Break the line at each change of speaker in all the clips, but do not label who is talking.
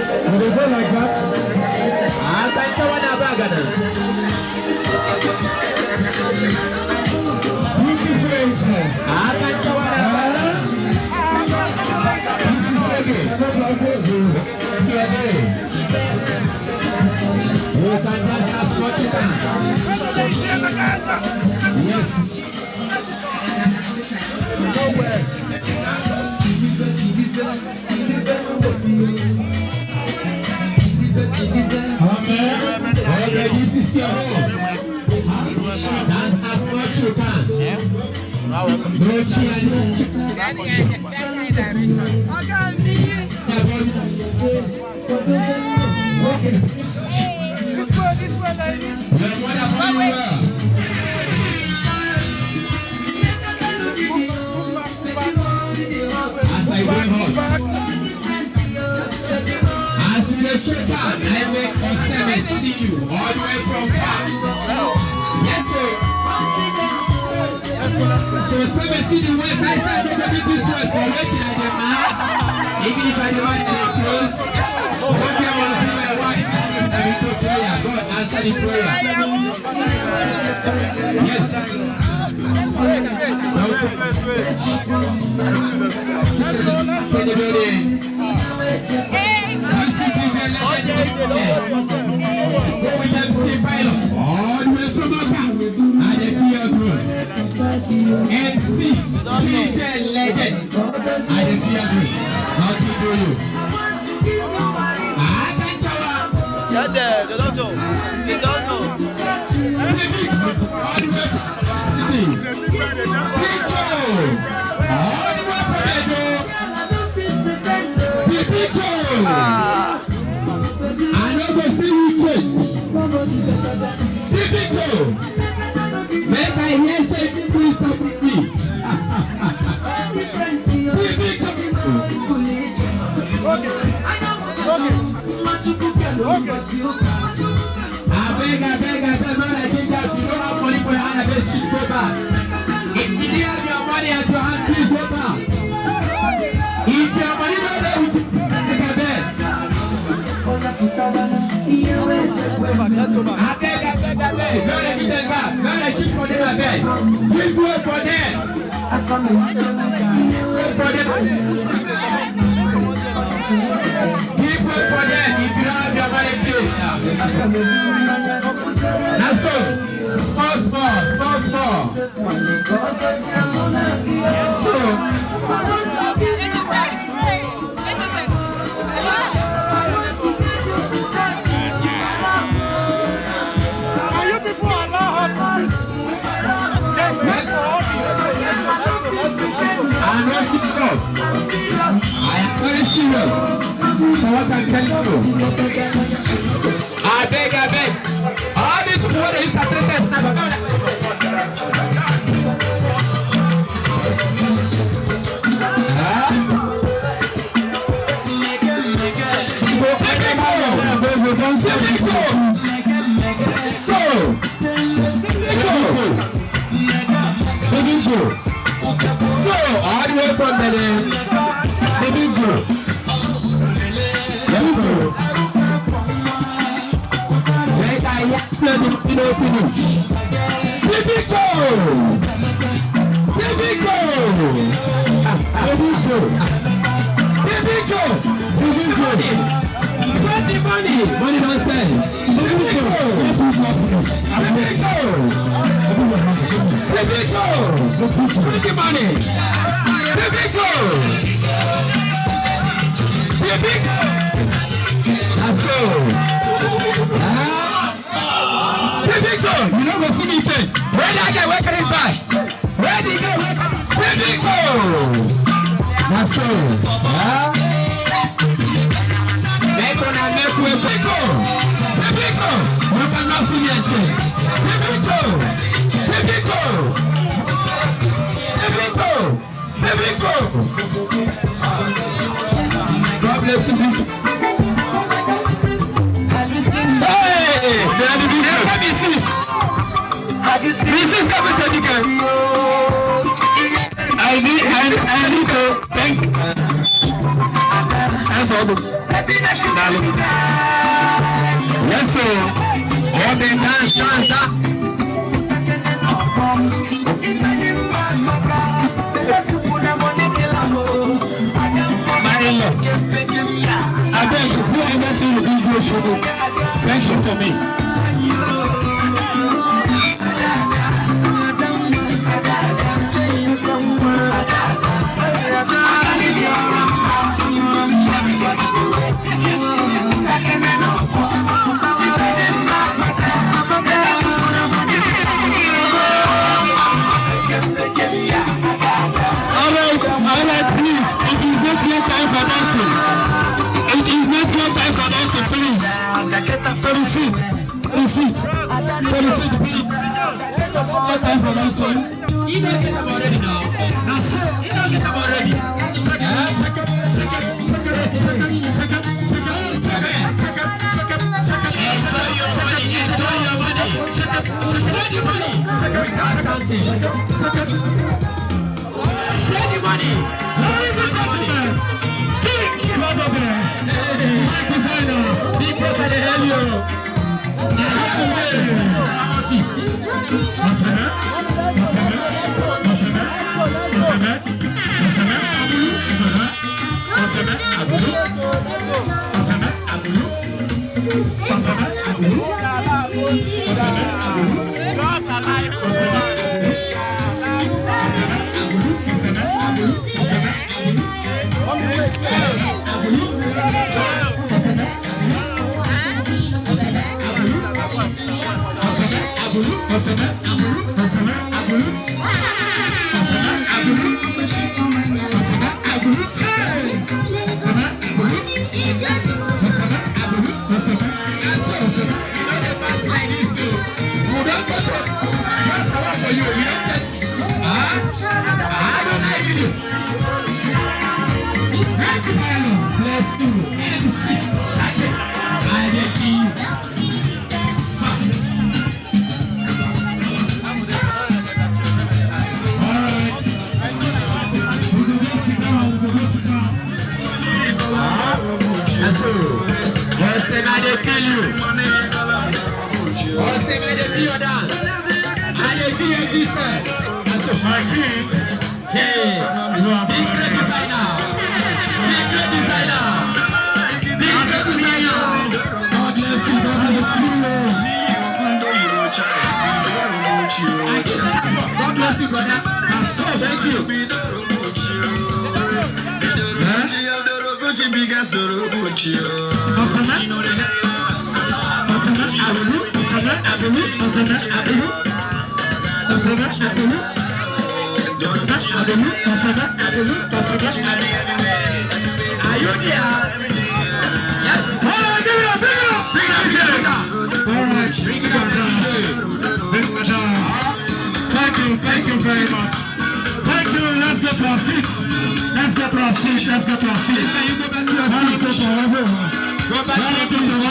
When they go like that, beautiful angel. This is okay.
You can just ask what you can. Yes. Amen. Okay, this is your home. Dance as much you can. No fear, no okay. This way, lady. As I went home, as you check out, I make Oseme see you all the way from far. Yes, sir. So Oseme see the west, I said they go this west, but waiting at the man. Even if I divide the close, what there must be my wife. I will to prayer. God answer the prayer. Yes. Say the building. Go with them, say pilot. All the way from Oka. And the clear group. MC, DJ Legend. And the clear group. How to do you?
They don't know. They don't know.
I know go see you change. Make I hear say please stop with me. I beg, I said, man, I think that you don't have money for your hand, I best should go back. If you didn't have your money at your hand, please go back. If your money not there, you take a bed.
Let's go back.
I beg. No, they give them back. No, they shoot for them, I beg. Please work for them. Work for them. Keep work for them. If you don't have your money, please. Now so, small. So, I am very serious for what I'm telling you. I beg. All these people is saturated now. Go all the way from the big group. Let's go. Make I answer the finish. Big Joe. Spend the money. Money don't sell. Big Joe. Spend the money. That's so. You don't go see me change. Where did I get working his back? Where did he get working? That's so. Make on a make with Pico. You cannot see me change. God bless you. This is everything you can. I need to thank you. That's all. Yes, sir. All the dance. I beg you, whoever see the video show, thank you for me. Alright, please, it is not your time for dancing. It is not your time for dancing, please. For the seat, please. Not time for dancing. You don't get up already now. That's it. You don't get up already. Thank you very much. Thank you. Let's go to our seat. Let's go to our seat. Let's go to our seat. Can you go back to your seat? Go back to your seat.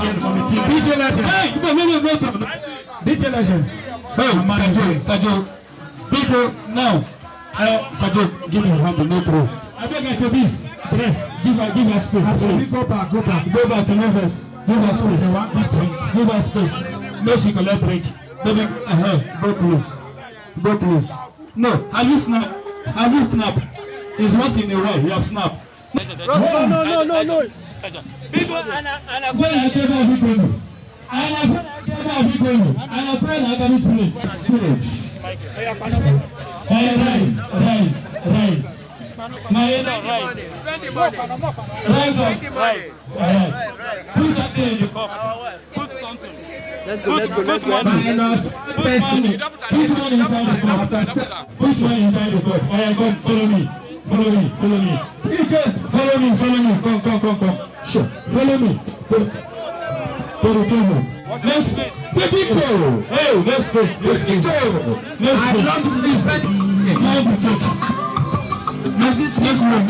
DJ Legend.
Hey, no.
DJ Legend.
Hey, Sajo. People, now. Sajo, give me one to no throw. I beg you to this. Press. Give her space.
Go back.
Go back to Novus. Give her space. Give her space. No, she collect break. Go close. No, have you snap? It's once in a while. You have snap.
No.
People, when I gave her big and a friend I got this place. Rise. My rise. Rise. Put something in the cup. Put something.
Let's go.
Minus person. Put one inside the cup. Put one inside the cup. Alright, come, follow me. You just follow me. Come. Sure. Follow me. Let's let it go. Hey, let's go. I love this. Make room.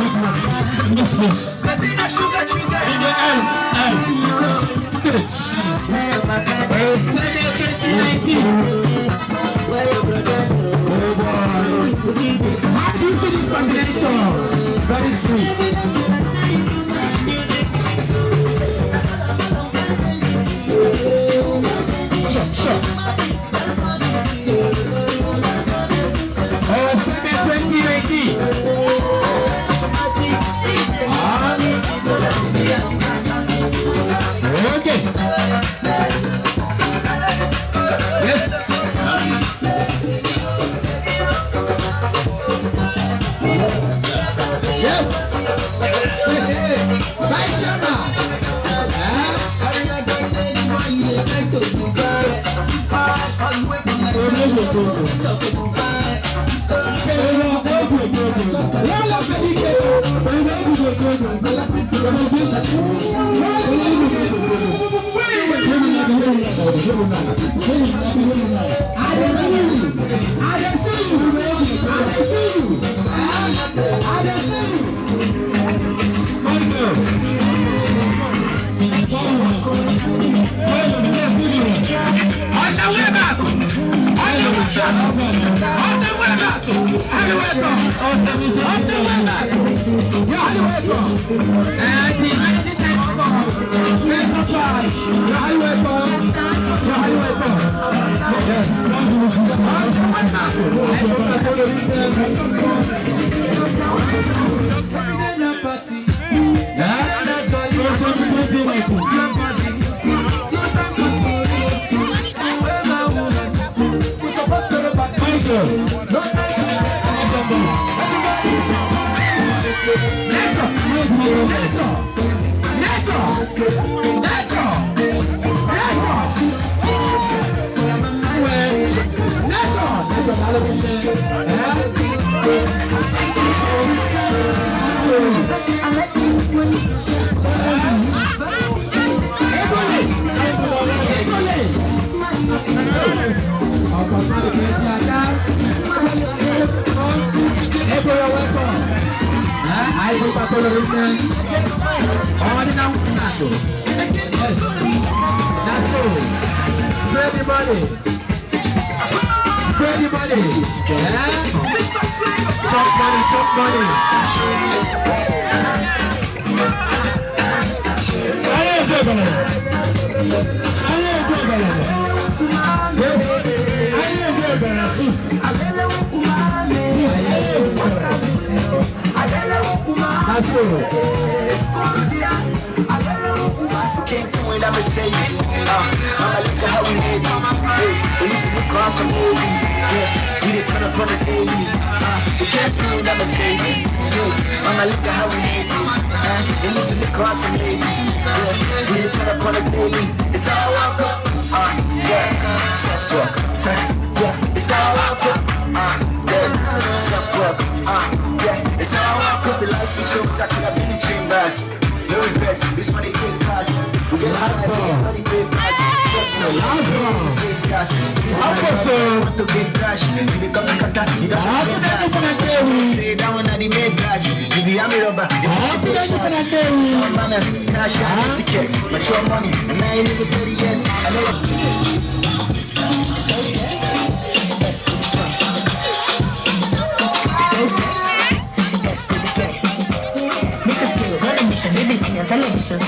Next place. In the eyes. Sunday 2019. Oh boy. How do you see this combination? Very sweet.
This money quick pass. We get high, 30 big pass. Television,